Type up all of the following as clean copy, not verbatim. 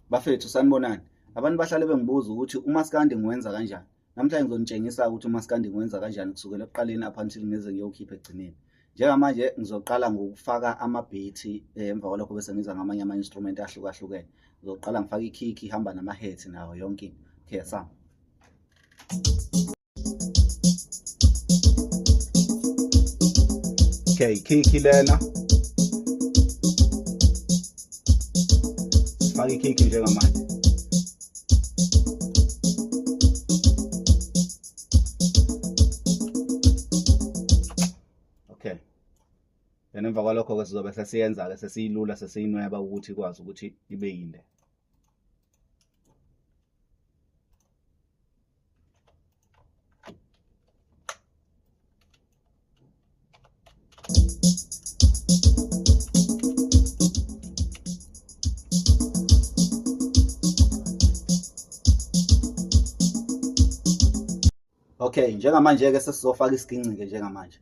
Bafethu sanibonani. Abantu bahlale bengibuza ukuthi umaskandi ngiwenza kanjani. Namhlanje ngizonitshengisa ukuthi umaskandi ngiwenza kanjani kusukela ekuqaleni up until ngize ngiyokhipha egcineni. Njengamanje ngizoqala ngokufaka ama-beat emva kwalokho bese ngiza ngamanye ama-instrument ahlukahlukene. Ngizoqala ngifaka i-kick ihamba nama-hats nawo yonke into. Okay, sama. Okay, kick lena. Faka i-kick njengamanje. Okay. Then emva kwalokho-ke sizobe sesiyenza-ke sesiyilula sesiyinweba ukuthi ikwazi ukuthi ibe yinde. Okay, njengamanje-ke sesizofaka isiginci-ke njengamanje.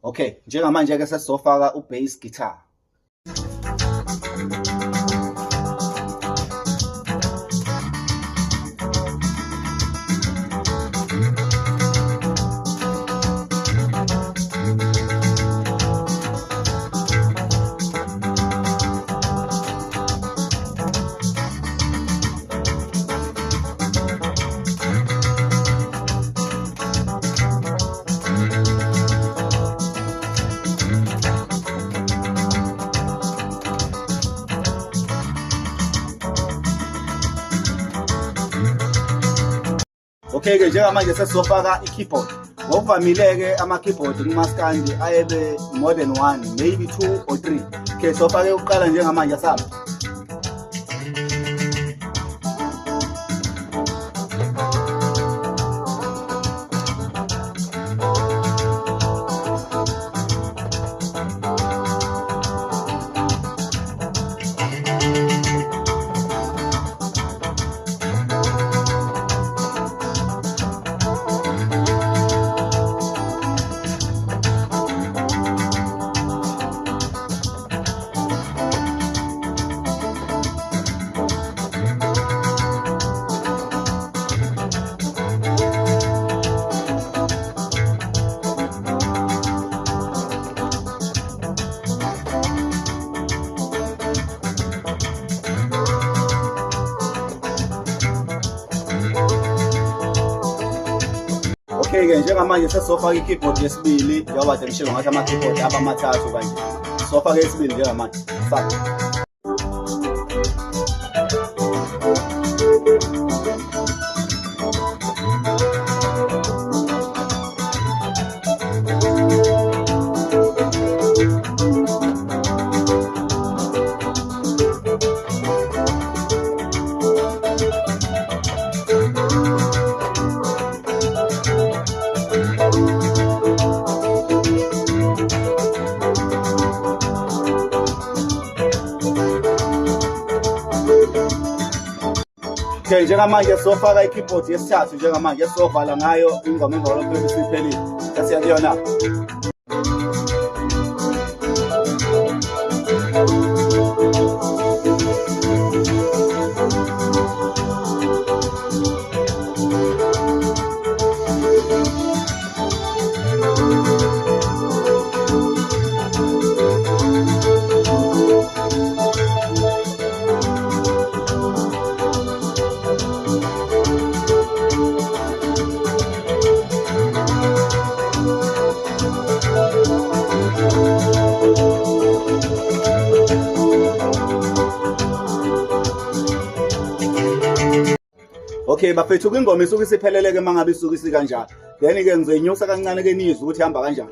Okay, njengamanje-ke sesizofaka u-bass guitar. Okay-ke njengamanje sesizofaka i-keyboard. Ngokuvamile-ke ama-keyboard kumaskandi ayebe more than one, maybe 2 or 3. Okay, sofake ukuqala njengamanje sami. Okay-ke njengamanje sesizofaka i-keyboard yesibili njengoba ngishilo ngathi ama-keyboard abamathathu kanje. Sofaka yesibili njengamanje. Saka. Okay, njengamanje sofaka i-keyboard yesithathu njengamanje sovala ngayo ingoma emva kwalokho besiphelile. Sasiyakuyona. Okay, bafethu ingoma isuke isipheleleke mangabe isuke isikanjalo. Then ke ngizoyinyusa kancane ke nizwe ukuthi ihamba kanjani.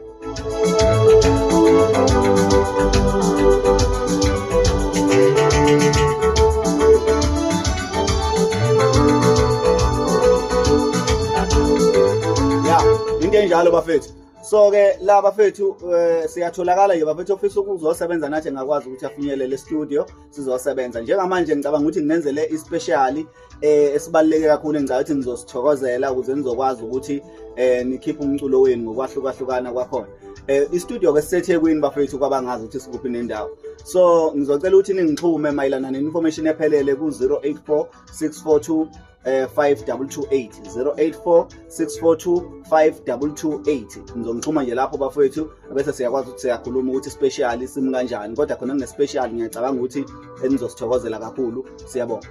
kunjalo bafethu. So ke la bafethu siyatholakala nje bafethu ofisa ukuzosebenza nathi ngakwazi ukuthi afinyelele studio sizosebenza. Njengamanje ngicabanga ukuthi nginenzele ispecial esibaluleke kakhulu engicabanga ukuthi ngizosithokozela ukuze nizokwazi ukuthi nikhiphe umculo wenu ngokwahlukahlukana kwakhona. I-studio ke siseThekwini bafethu kwabangazi ukuthi sikuphi nendawo. So ngizocela ukuthi ningixhume mayelana ne-information ephelele ku 084 642 5228 084 642 5228. Ngizongixhuma nje lapho bafethu bese siyakwazi ukuthi siyakhuluma ukuthi special simi kanjani, kodwa khona ngine special ngiyacabanga ukuthi enizosithokozela kakhulu. Siyabonga.